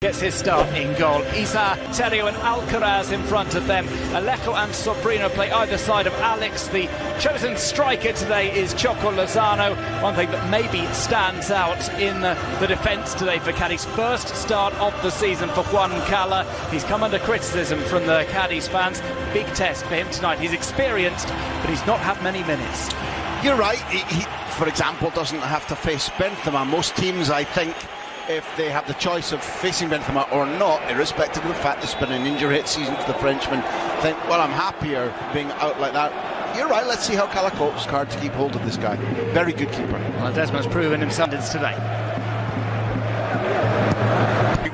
gets his start in goal. Isa, Terrio and Alcaraz in front of them. Alejo and Sobrino play either side of Alex. The chosen striker today is Choco Lozano. One thing that maybe stands out in the defence today for Cadiz. First start of the season for Juan Cala. He's come under criticism from the Cadiz fans. Big test for him tonight. He's experienced, but he's not had many minutes. You're right. He, for example, doesn't have to face Benzema. Most teams, I think, if they have the choice of facing Benzema or not, irrespective of the fact there's been an injury-hit season for the Frenchman, think, well, I'm happier being out like that. You're right, let's see how Cala copes. Hard to keep hold of this guy. Very good keeper. Well, Desmond's proven himself today.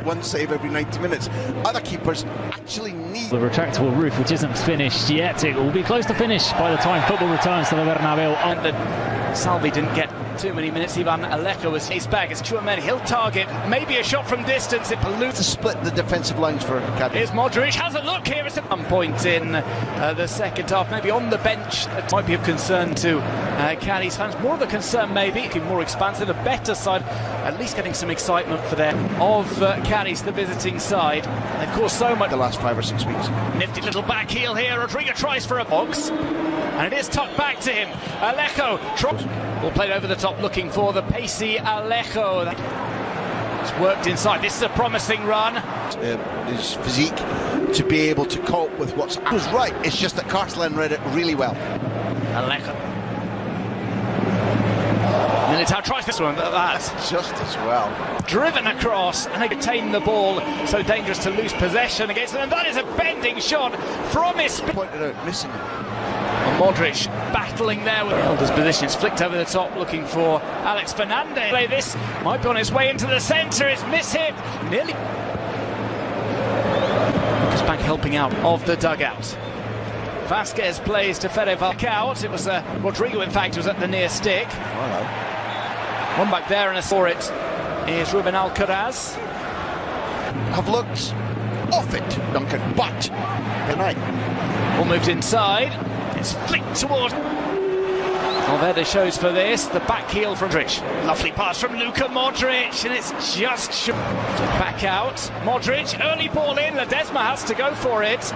One save every 90 minutes. Other keepers actually need... The retractable roof, which isn't finished yet. It will be close to finish by the time football returns to the Bernabeu. And Salvi didn't get too many minutes. Ivan Alejo was his back. It's Tchouameni. He'll target. Maybe a shot from distance. It pollutes. To split the defensive lines for Cadiz. Here's Modric. Has a look here. It's at one point in the second half. Maybe on the bench. That might be of concern to Cadiz fans. More of a concern maybe. More expansive. The better side. At least getting some excitement for them. Of Cadiz, the visiting side. They've caused so much. The last 5 or 6 weeks. Nifty little back heel here. Rodrigo tries for a box. And it is tucked back to him. Alejo. Ball played over the top, looking for the pacey Alejo. It's worked inside. This is a promising run. His physique to be able to cope with what's... It was right. It's just that Castellan read it really well. Alejo. Militao tries this one, but that's just as well. Driven across, and they retain the ball. So dangerous to lose possession against them. And that is a bending shot from his... Pointed out, missing it. And Modric battling there with Elder's position. It's flicked over the top, looking for Alex Fernandez. This might be on his way into the centre. It's mishit. Nearly. Lucas back helping out of the dugout. Vasquez plays to Fede Valcao. It was Rodrigo, in fact, was at the near stick. One back there, and for it is Ruben Alcaraz. Have looked off it, Duncan, but good night. All moved inside. It's flicked towards. Valverde shows for this. The back heel from Modric. Lovely pass from Luka Modric, and it's just back out. Modric, early ball in. Ledesma has to go for it.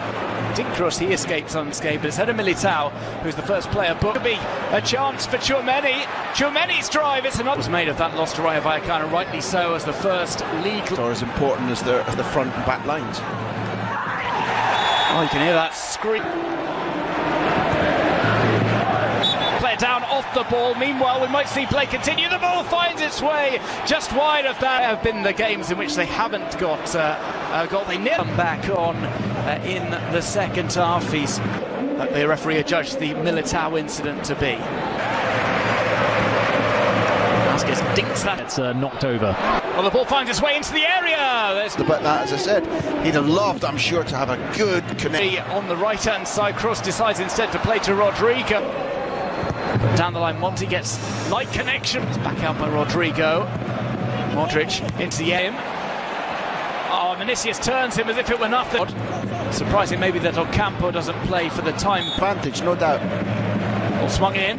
Didn't cross, he escapes unscathed, but it's headed Militao, who's the first player. But could be a chance for Tchouameni. Tchouameni's drive. It's another. Was made of that loss to Rayo Vallecano, rightly so, as the first league. Or as important as the front and back lines. Oh, you can hear that scream. Down off the ball. Meanwhile, we might see play continue. The ball finds its way just wide of that. Have been the games in which they haven't got a goal. They never come back on in the second half. The referee adjudged the Militao incident to be. Vasquez dinks that. It's knocked over. Well, the ball finds its way into the area. There's but that, as I said, he'd have loved, I'm sure, to have a good connection. On the right-hand side, Kroos decides instead to play to Rodrigo. Down the line, Monti gets light connection. It's back out by Rodrigo. Modric into the aim. Oh, Vinicius turns him as if it were nothing. Surprising maybe that Ocampo doesn't play for the time. Advantage, no doubt. All swung in.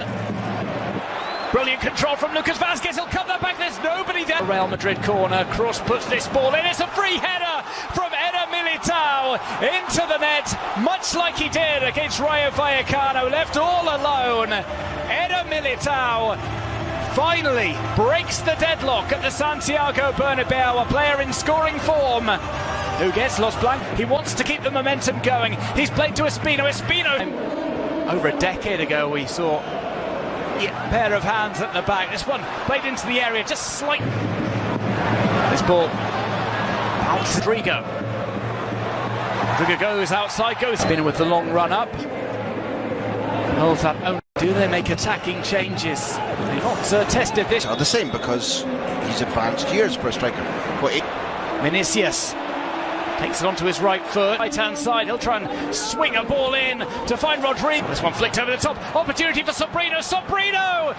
Brilliant control from Lucas Vasquez. He'll cut that back. There's nobody there. Real Madrid corner. Kroos puts this ball in. It's a free header from Militao into the net, much like he did against Rayo Vallecano. Left all alone. Militao finally breaks the deadlock at the Santiago Bernabeu. A player in scoring form who gets Los Blancos. He wants to keep the momentum going. He's played to Espino. Over a decade ago, we saw a pair of hands at the back. This one played into the area, just slight. This ball out to Rodrigo. Rodrigo goes outside, goes in with the long run up. Holds that own. Do they make attacking changes? They've not tested this. The same, because he's advanced years for a striker. Vinicius takes it onto his right foot. Right-hand side, he'll try and swing a ball in to find Rodrigo. This one flicked over the top. Opportunity for Sobrino. Sobrino!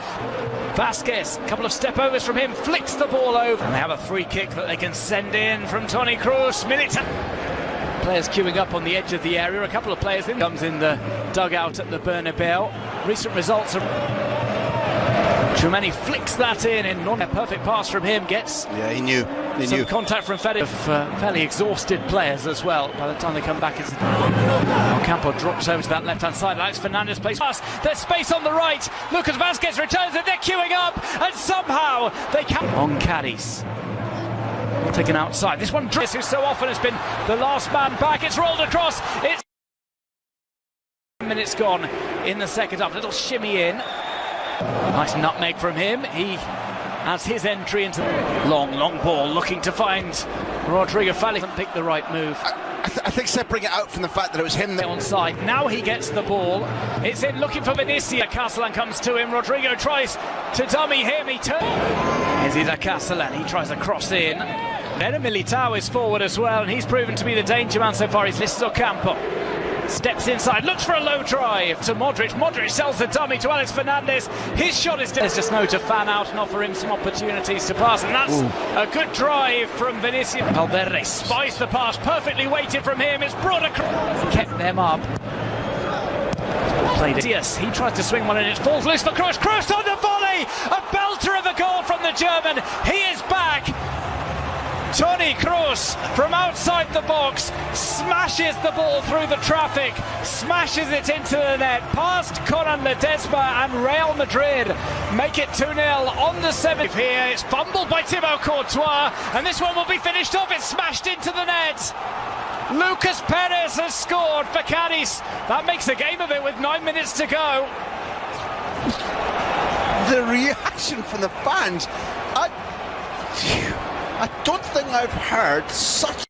Vasquez, a couple of step overs from him, flicks the ball over. And they have a free kick that they can send in from Toni Kroos. Players queuing up on the edge of the area. A couple of players comes in the dugout at the Bernabeu. Recent results are Tchouameni flicks that in a perfect pass from him, gets he knew some contact from Fede. Fairly exhausted players as well by the time they come back. Ocampo drops over to that left hand side. Alex Fernandez plays pass, there's space on the right, Lucas Vazquez returns and they're queuing up, and somehow they can on cadix. Taken outside, this one who so often has been the last man back. It's rolled across, it's minutes gone in the second half. Little shimmy in, nice nutmeg from him. He has his entry into long ball, looking to find Rodrigo Fali. Picked the right move. I think separating it out from the fact that it was him that onside. Now he gets the ball, it's in looking for Vinicius. Castellan comes to him, Rodrigo tries to dummy him, he turns. Here's Castellan, he tries to cross in. Eder Militao is forward as well, and he's proven to be the danger man so far. He's listed Ocampo. Steps inside, looks for a low drive to Modric. Modric sells the dummy to Alex Fernandez. His shot is... There's just no to fan out and offer him some opportunities to pass, and that's a good drive from Vinicius. Valverde spies the pass, perfectly weighted from him. It's brought across. Kept them up. Played it. Yes, he tries to swing one and it falls loose for Kroos. Kroos on the volley! A belter of a goal from the German. He is back. Toni Kroos from outside the box smashes the ball through the traffic, smashes it into the net, past Conan Ledesma, and Real Madrid make it 2-0 on the 7th here. It's fumbled by Thibaut Courtois, and this one will be finished off. It's smashed into the net. Lucas Perez has scored for Cadix. That makes a game of it with 9 minutes to go. The reaction from the fans, I don't think I've heard such